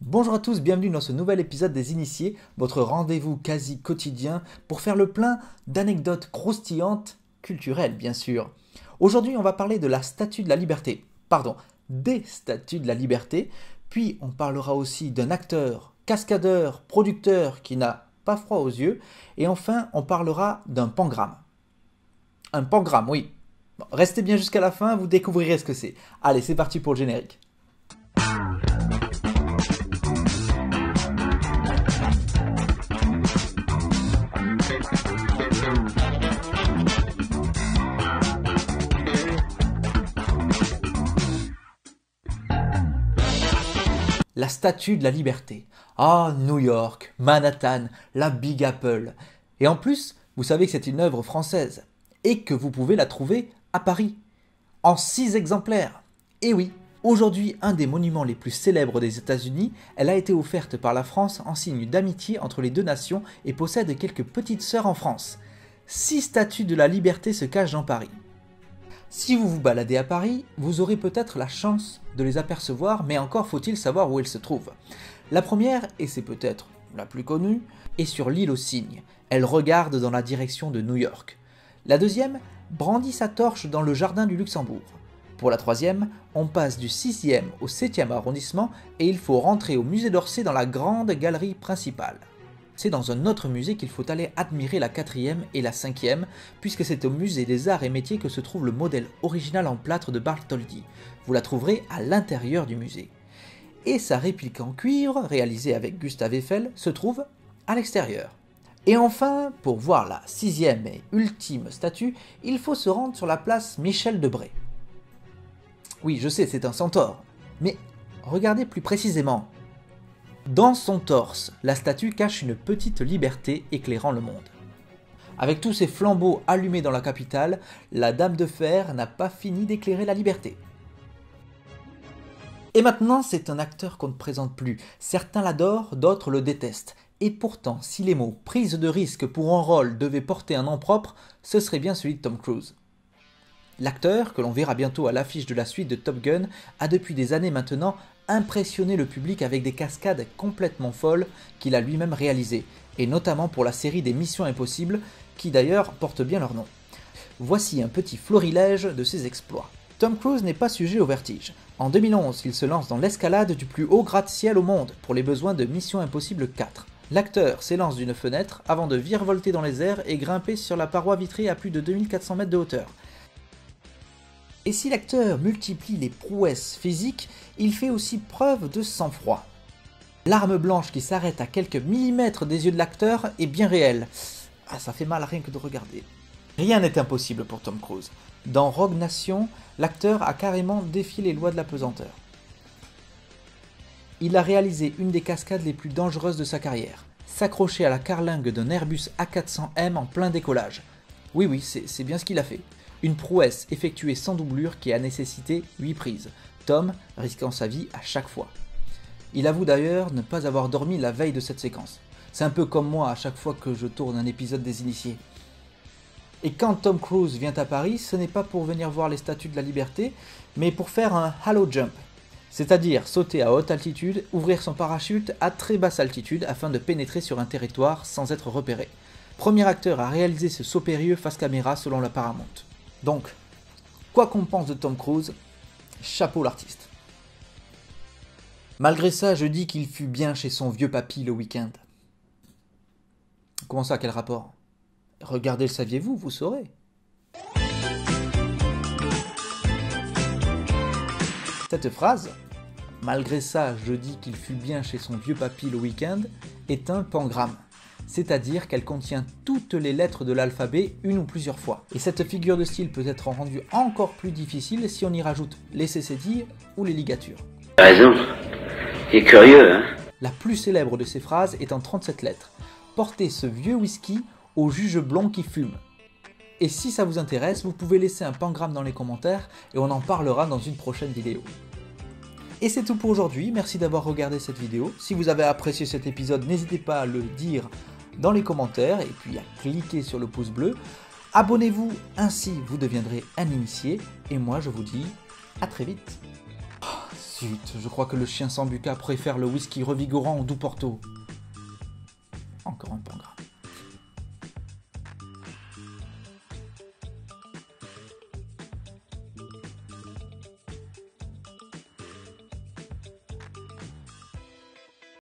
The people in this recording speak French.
Bonjour à tous, bienvenue dans ce nouvel épisode des Initiés, votre rendez-vous quasi quotidien pour faire le plein d'anecdotes croustillantes, culturelles bien sûr. Aujourd'hui on va parler de la Statue de la Liberté, des Statues de la Liberté, puis on parlera aussi d'un acteur, cascadeur, producteur qui n'a pas froid aux yeux, et enfin on parlera d'un pangramme. Un pangramme, oui. Bon, restez bien jusqu'à la fin, vous découvrirez ce que c'est. Allez, c'est parti pour le générique. La Statue de la Liberté. Ah, New York, Manhattan, la Big Apple. Et en plus, vous savez que c'est une œuvre française et que vous pouvez la trouver à Paris, en 6 exemplaires. Et oui, aujourd'hui, un des monuments les plus célèbres des États-Unis, elle a été offerte par la France en signe d'amitié entre les deux nations et possède quelques petites sœurs en France. 6 statues de la liberté se cachent dans Paris. Si vous vous baladez à Paris, vous aurez peut-être la chance de les apercevoir, mais encore faut-il savoir où elles se trouvent. La première, et c'est peut-être la plus connue, est sur l'île aux Cygnes. Elle regarde dans la direction de New York. La deuxième brandit sa torche dans le jardin du Luxembourg. Pour la troisième, on passe du 6e au 7e arrondissement et il faut rentrer au musée d'Orsay dans la grande galerie principale. C'est dans un autre musée qu'il faut aller admirer la 4e et la 5e, puisque c'est au musée des Arts et Métiers que se trouve le modèle original en plâtre de Bartholdi. Vous la trouverez à l'intérieur du musée. Et sa réplique en cuivre, réalisée avec Gustave Eiffel, se trouve à l'extérieur. Et enfin, pour voir la 6e et ultime statue, il faut se rendre sur la place Michel-Debré. Oui, je sais, c'est un centaure, mais regardez plus précisément. Dans son torse, la statue cache une petite liberté éclairant le monde. Avec tous ces flambeaux allumés dans la capitale, la Dame de Fer n'a pas fini d'éclairer la liberté. Et maintenant, c'est un acteur qu'on ne présente plus. Certains l'adorent, d'autres le détestent. Et pourtant, si les mots « prise de risque pour un rôle » devaient porter un nom propre, ce serait bien celui de Tom Cruise. L'acteur, que l'on verra bientôt à l'affiche de la suite de Top Gun, a depuis des années maintenant impressionné le public avec des cascades complètement folles qu'il a lui-même réalisées, et notamment pour la série des Missions Impossibles, qui d'ailleurs porte bien leur nom. Voici un petit florilège de ses exploits. Tom Cruise n'est pas sujet au vertige. En 2011, il se lance dans l'escalade du plus haut gratte-ciel au monde pour les besoins de Mission Impossible 4. L'acteur s'élance d'une fenêtre avant de virevolter dans les airs et grimper sur la paroi vitrée à plus de 2400 mètres de hauteur. Et si l'acteur multiplie les prouesses physiques, il fait aussi preuve de sang-froid. L'arme blanche qui s'arrête à quelques millimètres des yeux de l'acteur est bien réelle. Ah, ça fait mal rien que de regarder. Rien n'est impossible pour Tom Cruise. Dans Rogue Nation, l'acteur a carrément défié les lois de la pesanteur. Il a réalisé une des cascades les plus dangereuses de sa carrière, s'accrocher à la carlingue d'un Airbus A400M en plein décollage. Oui, c'est bien ce qu'il a fait. Une prouesse effectuée sans doublure qui a nécessité 8 prises, Tom risquant sa vie à chaque fois. Il avoue d'ailleurs ne pas avoir dormi la veille de cette séquence. C'est un peu comme moi à chaque fois que je tourne un épisode des Initiés. Et quand Tom Cruise vient à Paris, ce n'est pas pour venir voir les Statues de la Liberté, mais pour faire un halo jump, c'est-à-dire sauter à haute altitude, ouvrir son parachute à très basse altitude afin de pénétrer sur un territoire sans être repéré. Premier acteur à réaliser ce saut périlleux face caméra selon la Paramount. Donc, quoi qu'on pense de Tom Cruise, chapeau l'artiste. Malgré ça, je dis qu'il fut bien chez son vieux papy le week-end. Comment ça, quel rapport? Regardez le saviez-vous, vous saurez. Cette phrase, malgré ça, je dis qu'il fut bien chez son vieux papy le week-end, est un pangramme. C'est-à-dire qu'elle contient toutes les lettres de l'alphabet une ou plusieurs fois. Et cette figure de style peut être rendue encore plus difficile si on y rajoute les cécédilles ou les ligatures. T'as raison, c'est curieux, hein. La plus célèbre de ces phrases est en 37 lettres. Portez ce vieux whisky au juge blond qui fume. Et si ça vous intéresse, vous pouvez laisser un pangramme dans les commentaires et on en parlera dans une prochaine vidéo. Et c'est tout pour aujourd'hui, merci d'avoir regardé cette vidéo. Si vous avez apprécié cet épisode, n'hésitez pas à le dire dans les commentaires et puis à cliquer sur le pouce bleu. Abonnez-vous, ainsi vous deviendrez un initié. Et moi je vous dis à très vite. Zut, je crois que le chien Sambuca préfère le whisky revigorant au doux Porto. Encore un pangras.